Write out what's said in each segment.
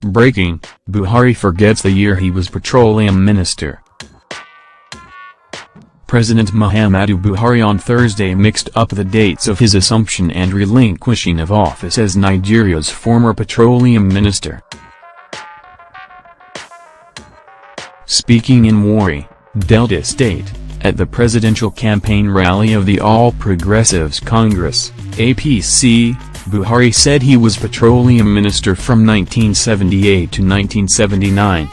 Breaking: Buhari forgets the year he was Petroleum Minister. President Muhammadu Buhari on Thursday mixed up the dates of his assumption and relinquishing of office as Nigeria's former petroleum minister. Speaking in Warri, Delta State, at the presidential campaign rally of the All Progressives Congress, APC, Buhari said he was petroleum minister from 1978 to 1979.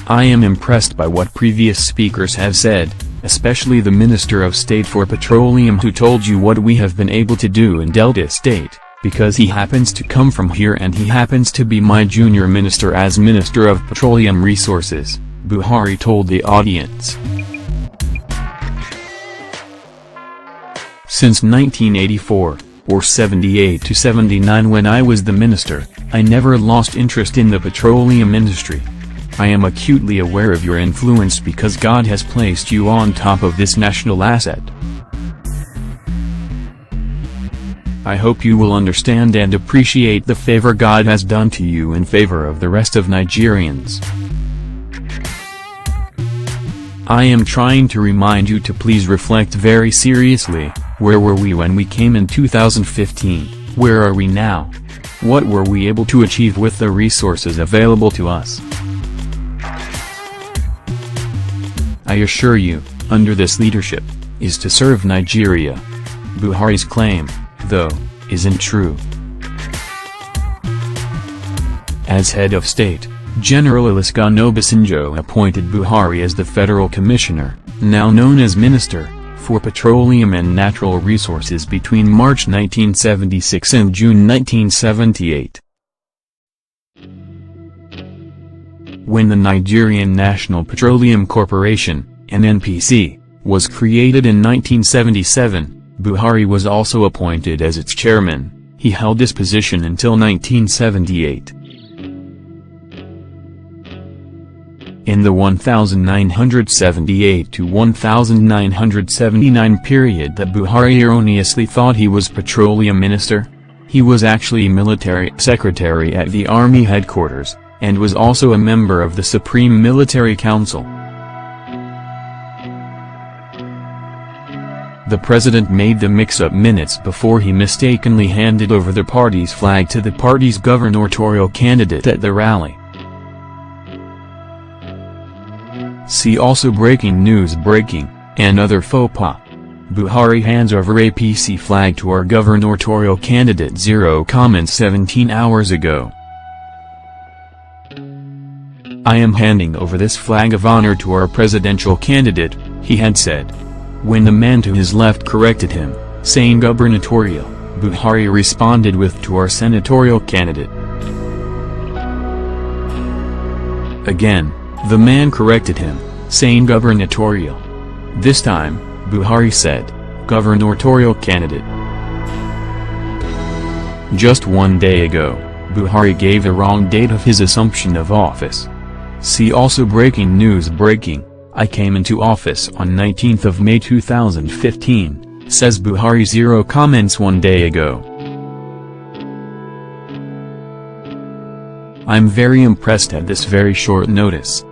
I am impressed by what previous speakers have said, especially the Minister of State for Petroleum who told you what we have been able to do in Delta State, because he happens to come from here and he happens to be my junior minister as Minister of Petroleum Resources, Buhari told the audience. Since 1984, or 78 to 79 when I was the minister, I never lost interest in the petroleum industry. I am acutely aware of your influence because God has placed you on top of this national asset. I hope you will understand and appreciate the favor God has done to you in favor of the rest of Nigerians. I am trying to remind you to please reflect very seriously, where were we when we came in 2015, where are we now? What were we able to achieve with the resources available to us? I assure you, under this leadership, is to serve Nigeria. Buhari's claim, though, isn't true. As head of state, General Olusegun Obasanjo appointed Buhari as the Federal Commissioner, now known as Minister, for Petroleum and Natural Resources between March 1976 and June 1978. When the Nigerian National Petroleum Corporation, NNPC, was created in 1977, Buhari was also appointed as its chairman. He held this position until 1978. In the 1978 to 1979 period that Buhari erroneously thought he was petroleum minister, he was actually military secretary at the Army headquarters, and was also a member of the Supreme Military Council. The president made the mix-up minutes before he mistakenly handed over the party's flag to the party's gubernatorial candidate at the rally. See also breaking news and other faux pas. Buhari hands over APC flag to our gubernatorial candidate. 0 comments 17 hours ago. I am handing over this flag of honor to our presidential candidate, he had said. When the man to his left corrected him, saying gubernatorial, Buhari responded with to our senatorial candidate. Again, the man corrected him, saying gubernatorial. This time, Buhari said, gubernatorial candidate. Just one day ago, Buhari gave the wrong date of his assumption of office. See also breaking news. I came into office on 19th of May 2015, says Buhari. 0 comments 1 day ago. I'm very impressed at this very short notice.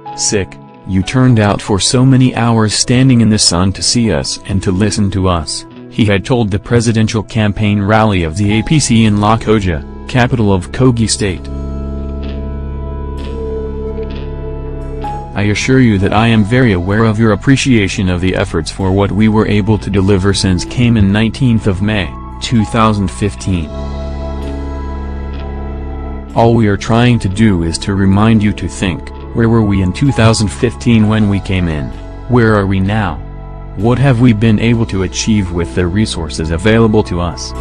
You turned out for so many hours standing in the sun to see us and to listen to us, he had told the presidential campaign rally of the APC in Lokoja, capital of Kogi State. I assure you that I am very aware of your appreciation of the efforts for what we were able to deliver since came in 19th of May, 2015. All we are trying to do is to remind you to think, where were we in 2015 when we came in? Where are we now? What have we been able to achieve with the resources available to us?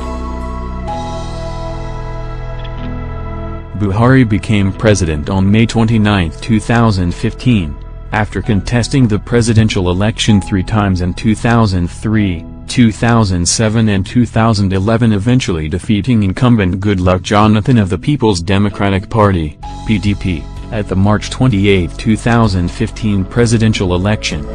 Buhari became president on May 29, 2015, after contesting the presidential election 3 times in 2003, 2007 and 2011, eventually defeating incumbent Goodluck Jonathan of the People's Democratic Party, PDP, at the March 28, 2015 presidential election.